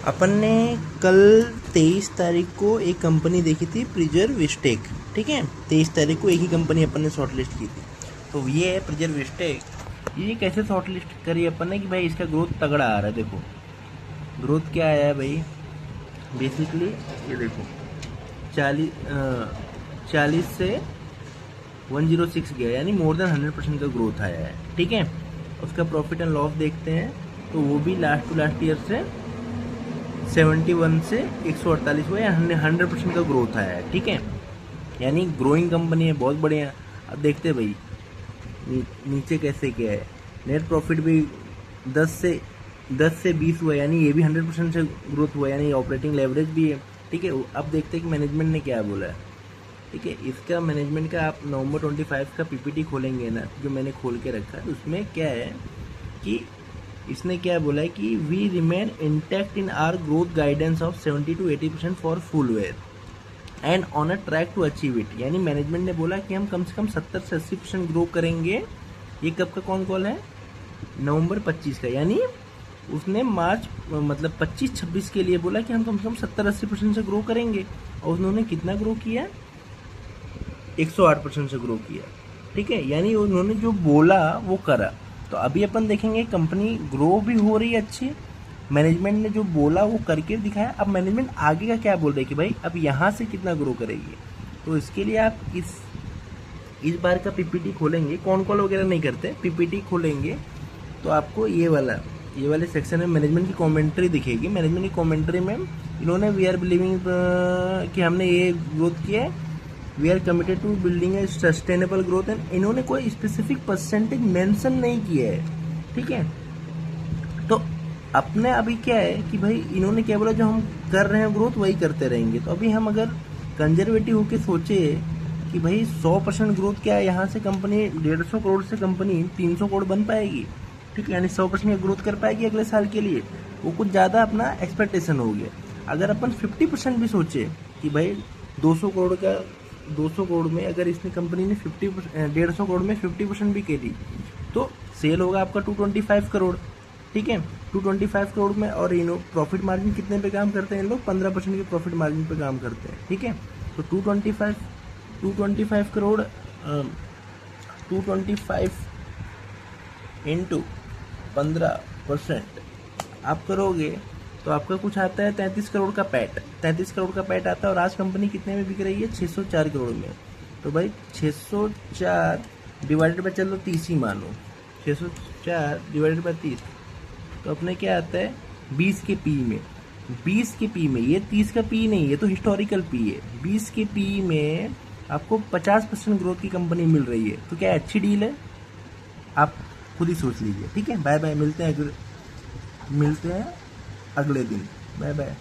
अपन ने कल 23 तारीख को एक कंपनी देखी थी, प्रिजर विस्टेक। ठीक है, 23 तारीख को एक ही कंपनी अपन ने शॉर्ट लिस्ट की थी। तो ये है प्रिजर विस्टेक। ये कैसे शॉर्ट लिस्ट करी अपन ने कि भाई इसका ग्रोथ तगड़ा आ रहा है। देखो ग्रोथ क्या आया है भाई, बेसिकली ये देखो 40 से 106 गया, यानी मोर देन 100% का ग्रोथ आया है। ठीक है, उसका प्रॉफिट एंड लॉस देखते हैं तो वो भी लास्ट टू लास्ट ईयर से 71 से 148 हुआ, या 100% का ग्रोथ आया है। ठीक है, यानी ग्रोइंग कंपनी है, बहुत बढ़िया। अब देखते हैं भाई नीचे कैसे क्या है। नेट प्रॉफिट भी 10 से 20 हुआ, यानी ये भी 100% से ग्रोथ हुआ, यानी ऑपरेटिंग लेवरेज भी है। ठीक है, अब देखते हैं कि मैनेजमेंट ने क्या बोला है। ठीक है, इसका मैनेजमेंट का आप नवंबर 25 का पीपीटी खोलेंगे ना, जो मैंने खोल के रखा है, उसमें क्या है कि इसने क्या बोला है कि we remain intact in our growth guidance of 70 to 80% for full year and on a track to achieve it. यानी मैनेजमेंट ने बोला कि हम कम से कम 70 से 80% ग्रो करेंगे। ये कब का कौन कॉल है? नवंबर 25 का। यानी उसने मार्च मतलब 25-26 के लिए बोला कि हम कम से कम 70-80% से ग्रो करेंगे, और उन्होंने कितना ग्रो किया? 108% से ग्रो किया। ठीक है, यानी उन्होंने जो बोला वो करा। तो अभी अपन देखेंगे कंपनी ग्रो भी हो रही है अच्छी, मैनेजमेंट ने जो बोला वो करके दिखाया। अब मैनेजमेंट आगे का क्या बोल रही है कि भाई अब यहाँ से कितना ग्रो करेगी। तो इसके लिए आप इस बार का पीपीटी खोलेंगे, कौन कॉल वगैरह नहीं करते, पीपीटी खोलेंगे तो आपको ये वाले सेक्शन में मैनेजमेंट की कमेंट्री दिखेगी। मैनेजमेंट की कमेंट्री में इन्होंने वी आर बिलीविंग कि हमने ये ग्रोथ किया है, we are committed to building a sustainable growth, and इन्होंने कोई स्पेसिफिक परसेंटेज मेंशन नहीं किया है। ठीक है, तो अपने अभी क्या है कि भाई इन्होंने क्या बोला, जो हम कर रहे हैं ग्रोथ वही करते रहेंगे। तो अभी हम अगर कंजर्वेटिव होके सोचे कि भाई 100% ग्रोथ क्या है, यहाँ से कंपनी 150 करोड़ से कंपनी 300 करोड़ बन पाएगी। ठीक है, यानी 100% की ग्रोथ कर पाएगी अगले साल के लिए, वो कुछ ज़्यादा अपना एक्सपेक्टेशन हो गया। अगर अपन 50% भी सोचे कि भाई 200 करोड़ में अगर इसने कंपनी ने 150 करोड़ में 50% भी करी, तो सेल होगा आपका 225 करोड़। ठीक है, 225 करोड़ में, और इन प्रॉफिट मार्जिन कितने पे काम करते हैं इन लोग? 15% के प्रॉफिट मार्जिन पे काम करते हैं। ठीक है, तो 225 करोड़ 225 इंटू 15% आप करोगे तो आपका कुछ आता है 33 करोड़ का पैट। 33 करोड़ का पैट आता है, और आज कंपनी कितने में बिक रही है? 604 करोड़ में। तो भाई 604 डिवाइडेड बाय, चलो 30 ही मानो, 604 डिवाइडेड बाय 30, तो अपने क्या आता है 20 के पी में। 20 के पी में, ये 30 का पी नहीं, ये तो हिस्टोरिकल पी है। 20 के पी में आपको 50% ग्रोथ की कंपनी मिल रही है, तो क्या अच्छी डील है? आप खुद ही सोच लीजिए। ठीक है, बाय बाय, मिलते हैं अगले दिन। Bye bye.